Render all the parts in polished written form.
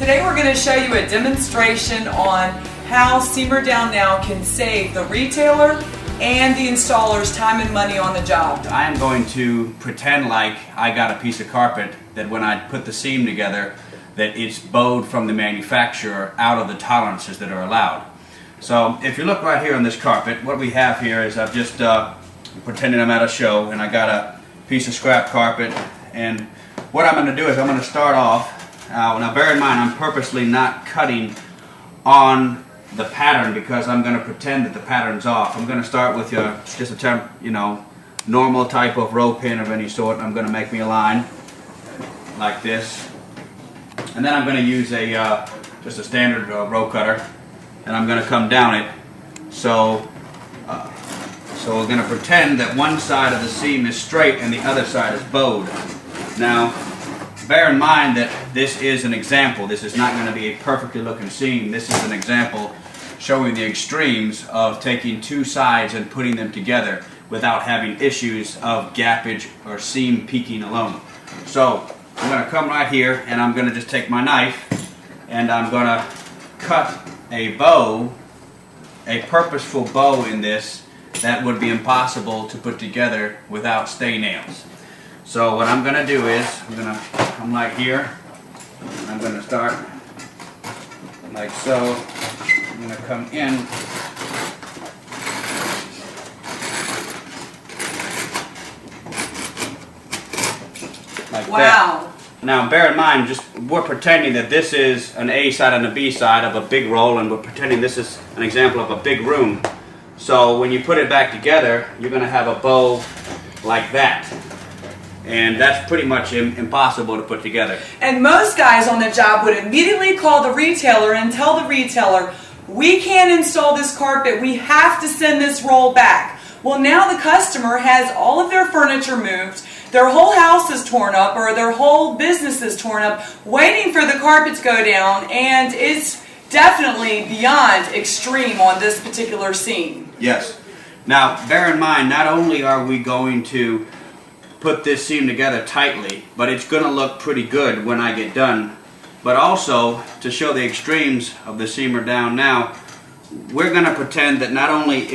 Today we're going to show you a demonstration on how SeamerDownNow can save the retailer and the installer's time and money on the job. I am going to pretend like I got a piece of carpet that when I put the seam together that it's bowed from the manufacturer out of the tolerances that are allowed. So if you look right here on this carpet, what we have here is I've just pretending I'm at a show and I got a piece of scrap carpet, and what I'm going to do is I'm going to start off. Now bear in mind I'm purposely not cutting on the pattern because I'm going to pretend that the pattern's off. I'm going to start with just a normal type of row pin of any sort. I'm going to make me a line like this, and then I'm going to use just a standard row cutter, and I'm going to come down it. So we're going to pretend that one side of the seam is straight and the other side is bowed. Now, bear in mind that this is an example. This is not going to be a perfectly looking seam. This is an example showing the extremes of taking two sides and putting them together without having issues of gappage or seam peaking alone. So I'm going to come right here and I'm going to just take my knife and I'm going to cut a bow, a purposeful bow in this that would be impossible to put together without stay nails. So what I'm going to do is I'm going to come right here and I'm going to start like so. I'm going to come in like that. Now bear in mind, we're pretending that this is an A side and a B side of a big roll, and we're pretending this is an example of a big room. So when you put it back together, you're going to have a bow like that. And that's pretty much impossible to put together. And most guys on the job would immediately call the retailer and tell the retailer, we can't install this carpet, we have to send this roll back. Well, now the customer has all of their furniture moved, their whole house is torn up, or their whole business is torn up, waiting for the carpet to go down, and it's definitely beyond extreme on this particular seam. Yes. Now, bear in mind, not only are we going to put this seam together tightly, but it's going to look pretty good when I get done. But also, to show the extremes of the SeamerDownNow, we're going to pretend that not only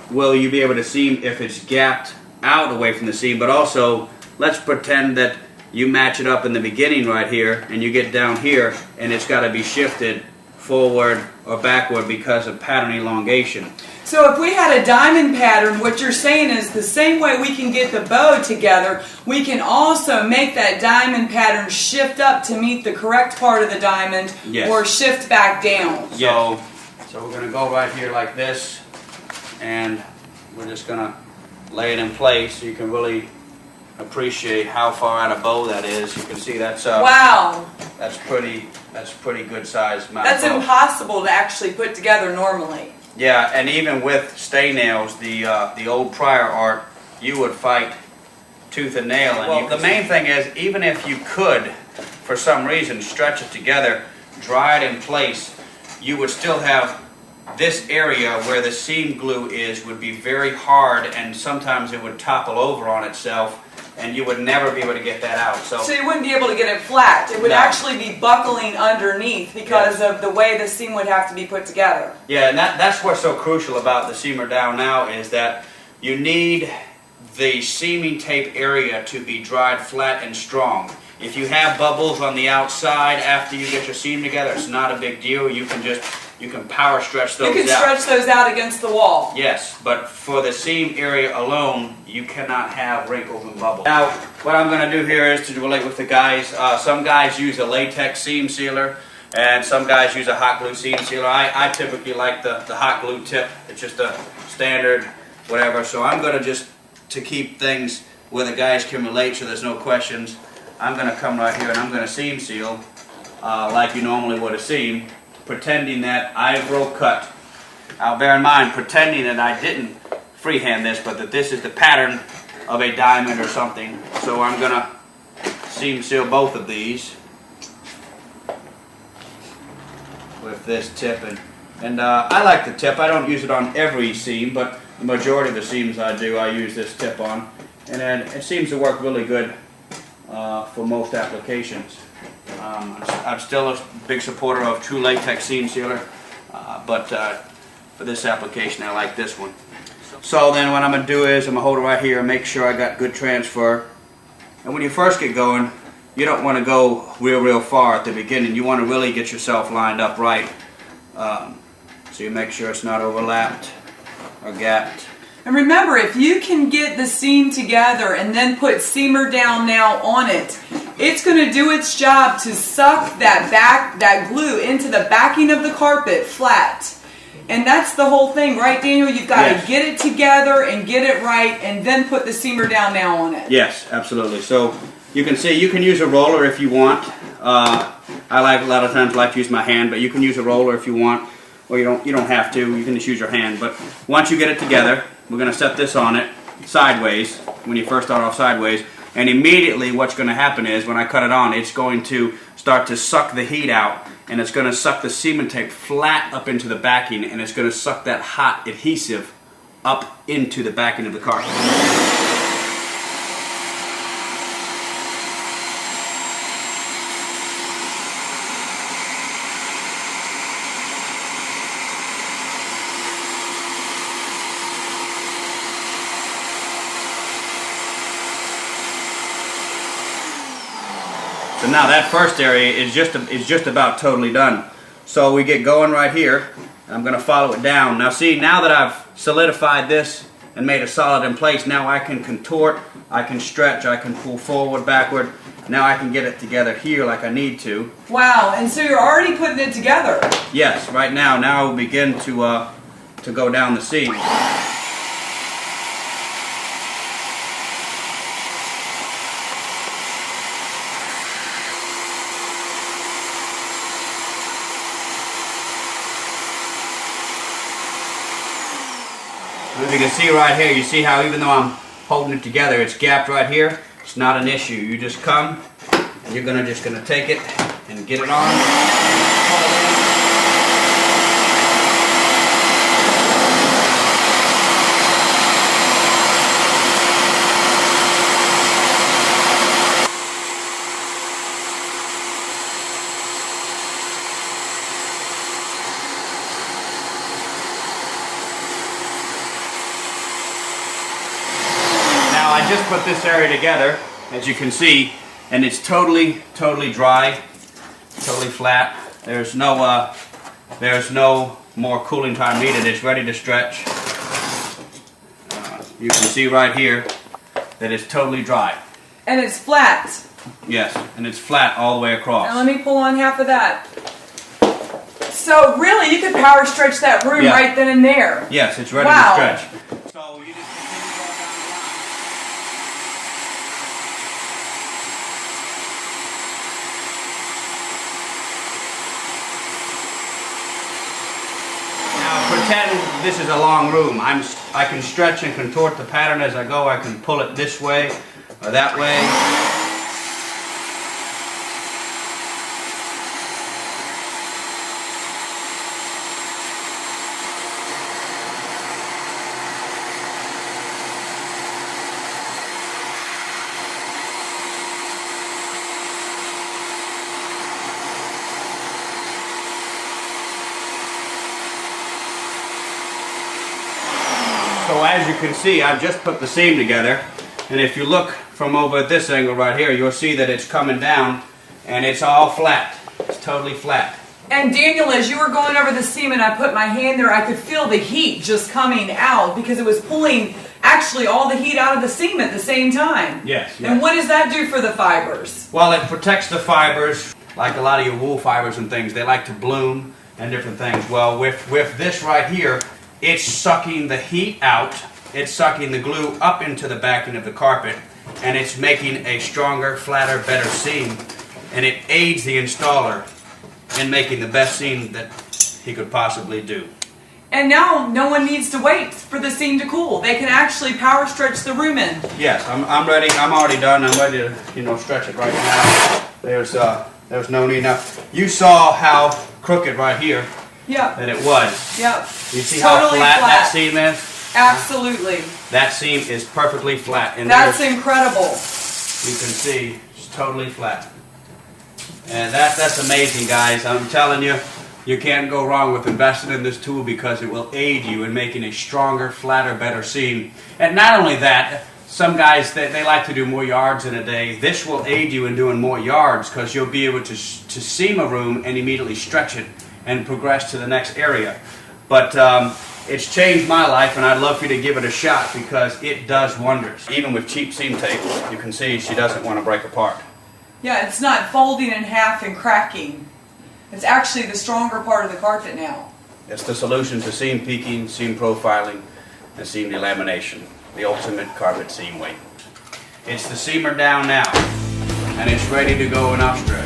will you be able to seam if it's gapped out away from the seam, but also let's pretend that you match it up in the beginning right here and you get down here and it's got to be shifted forward or backward because of pattern elongation. So if we had a diamond pattern, what you're saying is the same way we can get the bow together, we can also make that diamond pattern shift up to meet the correct part of the diamond. Yes. Or shift back down. Yes. So we're going to go right here like this, and we're just going to lay it in place so you can really appreciate how far out of bow that is. You can see that's wow. That's pretty good size mount. That's impossible to actually put together normally. Yeah, and even with stay nails, the old prior art, you would fight tooth and nail. And the main thing is, even if you could, for some reason, stretch it together, dry it in place, you would still have this area where the seam glue would be very hard, and sometimes it would topple over on itself, and you would never be able to get that out. So you wouldn't be able to get it flat. It would actually be buckling underneath because of the way the seam would have to be put together. Yeah, and that's what's so crucial about the SeamerDownNow is that you need the seaming tape area to be dried flat and strong. If you have bubbles on the outside after you get your seam together, it's not a big deal. You can power stretch those out. You can stretch those out against the wall. Yes, but for the seam area alone, you cannot have wrinkles and bubbles. Now, what I'm going to do here is to relate with the guys. Some guys use a latex seam sealer, and some guys use a hot glue seam sealer. I typically like the hot glue tip. It's just a standard whatever. So I'm going to keep things where the guys can relate so there's no questions, I'm going to come right here and I'm going to seam seal like you normally would a seam, pretending that I've row cut. Now bear in mind, pretending that I didn't freehand this, but that this is the pattern of a diamond or something. So I'm going to seam seal both of these with this tip. And I like the tip. I don't use it on every seam, but the majority of the seams I use this tip on. And then it seems to work really good for most applications. I'm still a big supporter of true latex seam sealer, but for this application I like this one. So then what I'm going to do is I'm going to hold it right here and make sure I got good transfer. And when you first get going, you don't want to go real far at the beginning. You want to really get yourself lined up right. So you make sure it's not overlapped or gapped. And remember, if you can get the seam together and then put SeamerDownNow on it, it's going to do its job to suck that glue into the backing of the carpet flat. And that's the whole thing, right, Daniel? You've got to get it together and get it right and then put the SeamerDownNow on it. Yes, absolutely. So you can see you can use a roller if you want. I like a lot of times like to use my hand, but you can use a roller if you want, or you don't have to. You can just use your hand. But once you get it together, we're going to set this on it sideways when you first start off sideways, and immediately what's going to happen is when I cut it on, it's going to start to suck the heat out, and it's going to suck the seam tape flat up into the backing, and it's going to suck that hot adhesive up into the backing of the carpet. So now that first area is just about totally done. So we get going right here. I'm going to follow it down. Now see, now that I've solidified this and made it solid in place, now I can contort, I can stretch, I can pull forward, backward. Now I can get it together here like I need to. Wow, and so you're already putting it together. Yes, right now. Now we'll begin to go down the seam. As you can see right here, you see how even though I'm holding it together, it's gapped right here. It's not an issue. You just come and you're just gonna take it and get it on. I just put this area together, as you can see, and it's totally dry, totally flat. There's no more cooling time needed. It's ready to stretch. You can see right here that it's totally dry. And it's flat. Yes, and it's flat all the way across. Now let me pull on half of that. So really, you could power stretch that room right then and there. Yes, it's ready to stretch. So you just pretend this is a long room. I can stretch and contort the pattern as I go. I can pull it this way or that way. So as you can see, I've just put the seam together, and if you look from over at this angle right here, you'll see that it's coming down and it's all flat. It's totally flat. And Daniel, as you were going over the seam and I put my hand there, I could feel the heat just coming out because it was pulling actually all the heat out of the seam at the same time. Yes. And what does that do for the fibers? Well, it protects the fibers. Like a lot of your wool fibers and things, they like to bloom and different things. Well, with this right here, it's sucking the heat out, it's sucking the glue up into the backing of the carpet, and it's making a stronger, flatter, better seam, and it aids the installer in making the best seam that he could possibly do. And now no one needs to wait for the seam to cool. They can actually power stretch the room in. Yes, I'm ready. I'm already done. I'm ready to stretch it right now. There's no need now. You saw how crooked right here. Yep. That it was. Yep. You see how flat that seam is? Absolutely. That seam is perfectly flat. And that's incredible. You can see it's totally flat. And that's amazing, guys. I'm telling you, you can't go wrong with investing in this tool because it will aid you in making a stronger, flatter, better seam. And not only that, some guys, they like to do more yards in a day. This will aid you in doing more yards because you'll be able to seam a room and immediately stretch it and progress to the next area. But it's changed my life, and I'd love for you to give it a shot because it does wonders. Even with cheap seam tape, you can see she doesn't want to break apart. Yeah, it's not folding in half and cracking. It's actually the stronger part of the carpet now. It's the solution to seam peaking, seam profiling, and seam delamination. The ultimate carpet seam weight. It's the SeamerDownNow, and it's ready to go in Australia.